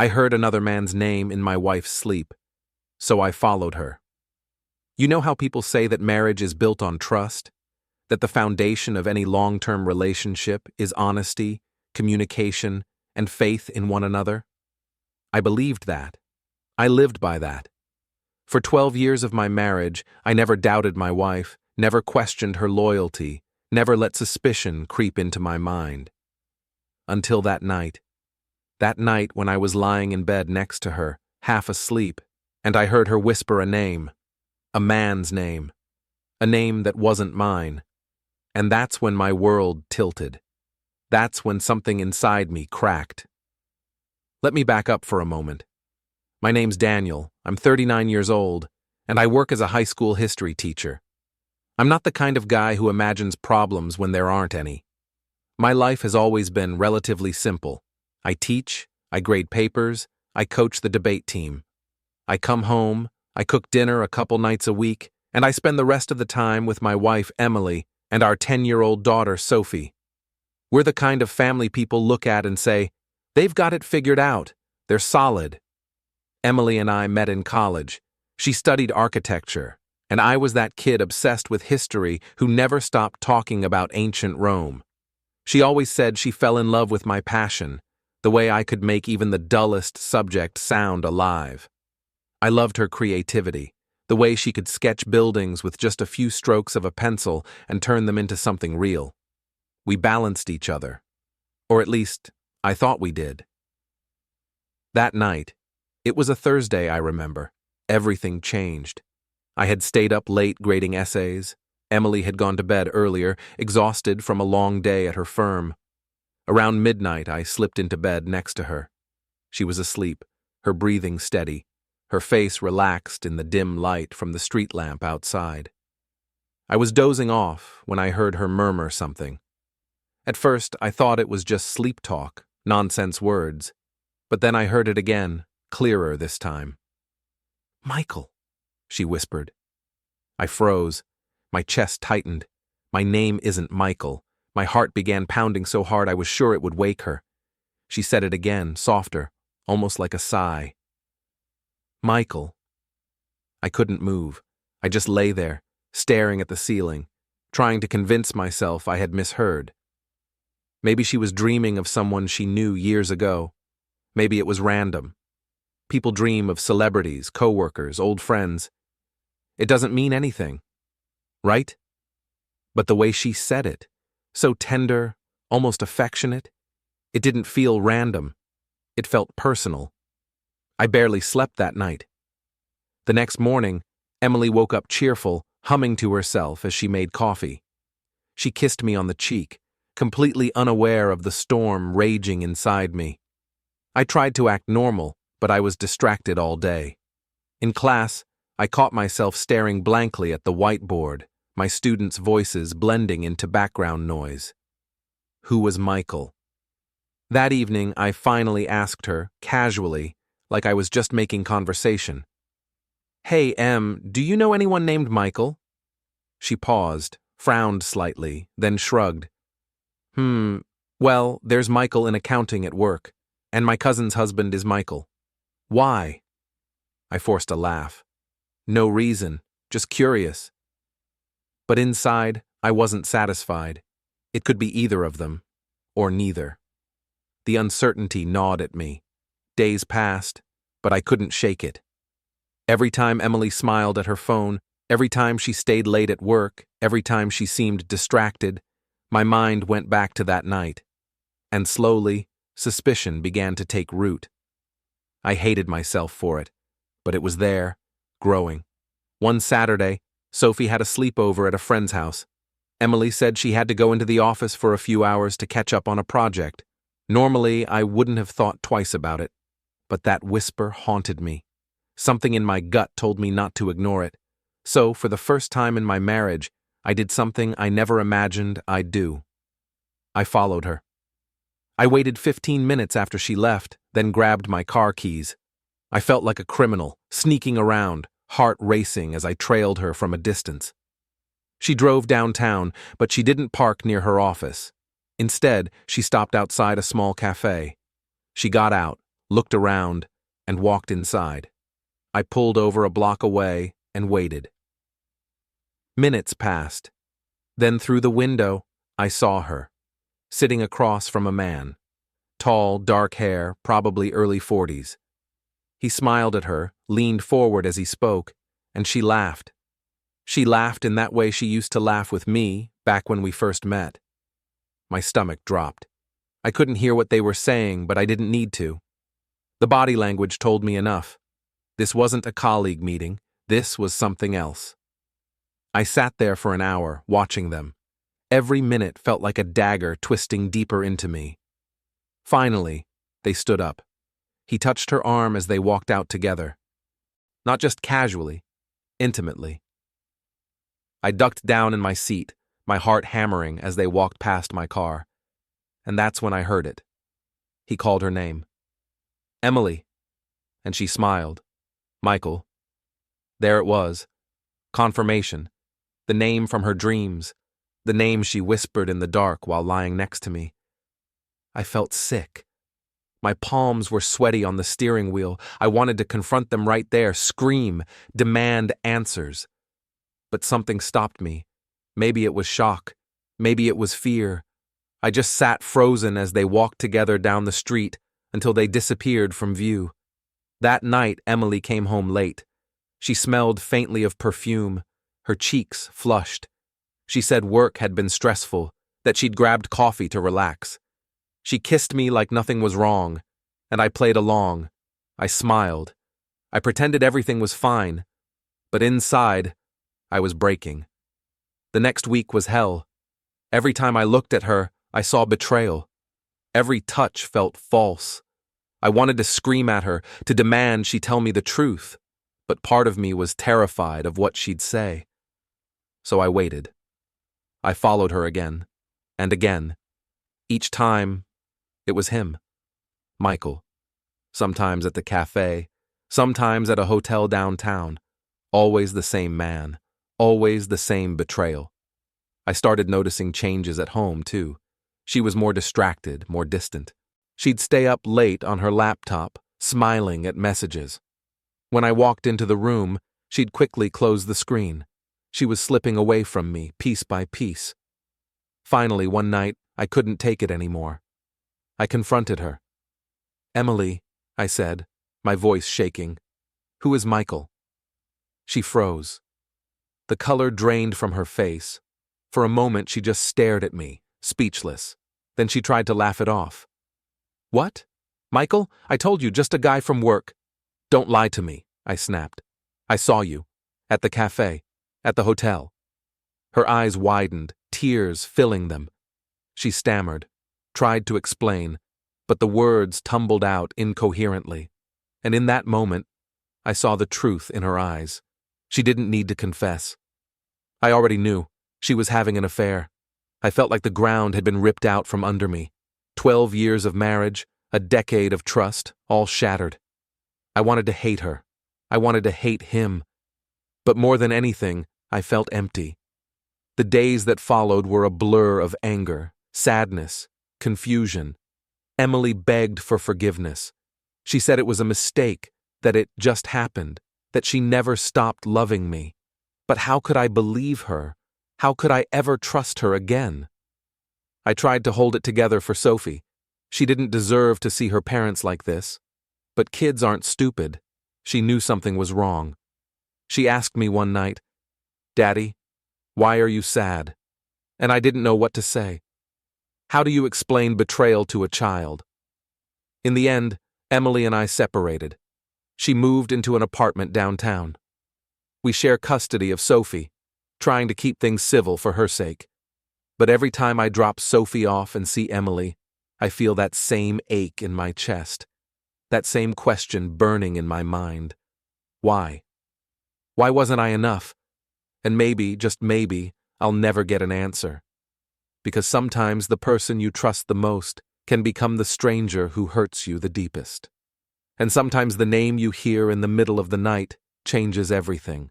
I heard another man's name in my wife's sleep, so I followed her. You know how people say that marriage is built on trust? That the foundation of any long-term relationship is honesty, communication, and faith in one another? I believed that. I lived by that. For 12 years of my marriage, I never doubted my wife, never questioned her loyalty, never let suspicion creep into my mind. Until that night. That night when I was lying in bed next to her, half asleep, and I heard her whisper a name. A man's name. A name that wasn't mine. And that's when my world tilted. That's when something inside me cracked. Let me back up for a moment. My name's Daniel, I'm 39 years old, and I work as a high school history teacher. I'm not the kind of guy who imagines problems when there aren't any. My life has always been relatively simple. I teach, I grade papers, I coach the debate team. I come home, I cook dinner a couple nights a week, and I spend the rest of the time with my wife, Emily, and our 10-year-old daughter, Sophie. We're the kind of family people look at and say, they've got it figured out, they're solid. Emily and I met in college. She studied architecture, and I was that kid obsessed with history who never stopped talking about ancient Rome. She always said she fell in love with my passion, the way I could make even the dullest subject sound alive. I loved her creativity, the way she could sketch buildings with just a few strokes of a pencil and turn them into something real. We balanced each other. Or at least, I thought we did. That night, it was a Thursday, I remember. Everything changed. I had stayed up late grading essays. Emily had gone to bed earlier, exhausted from a long day at her firm. Around midnight, I slipped into bed next to her. She was asleep, her breathing steady, her face relaxed in the dim light from the street lamp outside. I was dozing off when I heard her murmur something. At first, I thought it was just sleep talk, nonsense words. But then I heard it again, clearer this time. "Michael," she whispered. I froze. My chest tightened. My name isn't Michael. My heart began pounding so hard I was sure it would wake her. She said it again, softer, almost like a sigh. "Michael." I couldn't move. I just lay there, staring at the ceiling, trying to convince myself I had misheard. Maybe she was dreaming of someone she knew years ago. Maybe it was random. People dream of celebrities, coworkers, old friends. It doesn't mean anything, right? But the way she said it, so tender, almost affectionate, it didn't feel random. It felt personal. I barely slept that night. The next morning, Emily woke up cheerful, humming to herself as she made coffee. She kissed me on the cheek, completely unaware of the storm raging inside me. I tried to act normal, but I was distracted all day. In class, I caught myself staring blankly at the whiteboard, my students' voices blending into background noise. Who was Michael? That evening, I finally asked her, casually, like I was just making conversation. "Hey, Em, do you know anyone named Michael?" She paused, frowned slightly, then shrugged. Well, there's Michael in accounting at work, and my cousin's husband is Michael." "Why?" I forced a laugh. "No reason, just curious." But inside, I wasn't satisfied. It could be either of them, or neither. The uncertainty gnawed at me. Days passed, but I couldn't shake it. Every time Emily smiled at her phone, every time she stayed late at work, every time she seemed distracted, my mind went back to that night. And slowly, suspicion began to take root. I hated myself for it, but it was there, growing. One Saturday, Sophie had a sleepover at a friend's house. Emily said she had to go into the office for a few hours to catch up on a project. Normally, I wouldn't have thought twice about it, but that whisper haunted me. Something in my gut told me not to ignore it. So, for the first time in my marriage, I did something I never imagined I'd do. I followed her. I waited 15 minutes after she left, then grabbed my car keys. I felt like a criminal, sneaking around, heart racing as I trailed her from a distance. She drove downtown, but she didn't park near her office. Instead, she stopped outside a small cafe. She got out, looked around, and walked inside. I pulled over a block away and waited. Minutes passed. Then through the window, I saw her, sitting across from a man. Tall, dark hair, probably early 40s. He smiled at her, leaned forward as he spoke, and she laughed. She laughed in that way she used to laugh with me back when we first met. My stomach dropped. I couldn't hear what they were saying, but I didn't need to. The body language told me enough. This wasn't a colleague meeting. This was something else. I sat there for an hour, watching them. Every minute felt like a dagger twisting deeper into me. Finally, they stood up. He touched her arm as they walked out together. Not just casually, intimately. I ducked down in my seat, my heart hammering as they walked past my car. And that's when I heard it. He called her name. Emily. And she smiled. Michael. There it was. Confirmation. The name from her dreams. The name she whispered in the dark while lying next to me. I felt sick. My palms were sweaty on the steering wheel. I wanted to confront them right there, scream, demand answers. But something stopped me. Maybe it was shock. Maybe it was fear. I just sat frozen as they walked together down the street until they disappeared from view. That night, Emily came home late. She smelled faintly of perfume, her cheeks flushed. She said work had been stressful, that she'd grabbed coffee to relax. She kissed me like nothing was wrong, and I played along. I smiled. I pretended everything was fine, but inside, I was breaking. The next week was hell. Every time I looked at her, I saw betrayal. Every touch felt false. I wanted to scream at her, to demand she tell me the truth, but part of me was terrified of what she'd say. So I waited. I followed her again, and again. Each time, it was him. Michael. Sometimes at the cafe, sometimes at a hotel downtown. Always the same man. Always the same betrayal. I started noticing changes at home, too. She was more distracted, more distant. She'd stay up late on her laptop, smiling at messages. When I walked into the room, she'd quickly close the screen. She was slipping away from me, piece by piece. Finally, one night, I couldn't take it anymore. I confronted her. "Emily," I said, my voice shaking. "Who is Michael?" She froze. The color drained from her face. For a moment, she just stared at me, speechless. Then she tried to laugh it off. "What? Michael? I told you, just a guy from work." "Don't lie to me," I snapped. "I saw you. At the cafe. At the hotel." Her eyes widened, tears filling them. She stammered, tried to explain, but the words tumbled out incoherently. And in that moment, I saw the truth in her eyes. She didn't need to confess. I already knew. She was having an affair. I felt like the ground had been ripped out from under me. 12 years of marriage, a decade of trust, all shattered. I wanted to hate her. I wanted to hate him. But more than anything, I felt empty. The days that followed were a blur of anger, sadness, confusion. Emily begged for forgiveness. She said it was a mistake, that it just happened, that she never stopped loving me. But how could I believe her? How could I ever trust her again? I tried to hold it together for Sophie. She didn't deserve to see her parents like this. But kids aren't stupid. She knew something was wrong. She asked me one night, "Daddy, why are you sad?" And I didn't know what to say. How do you explain betrayal to a child? In the end, Emily and I separated. She moved into an apartment downtown. We share custody of Sophie, trying to keep things civil for her sake. But every time I drop Sophie off and see Emily, I feel that same ache in my chest, that same question burning in my mind. Why? Why wasn't I enough? And maybe, just maybe, I'll never get an answer. Because sometimes the person you trust the most can become the stranger who hurts you the deepest. And sometimes the name you hear in the middle of the night changes everything.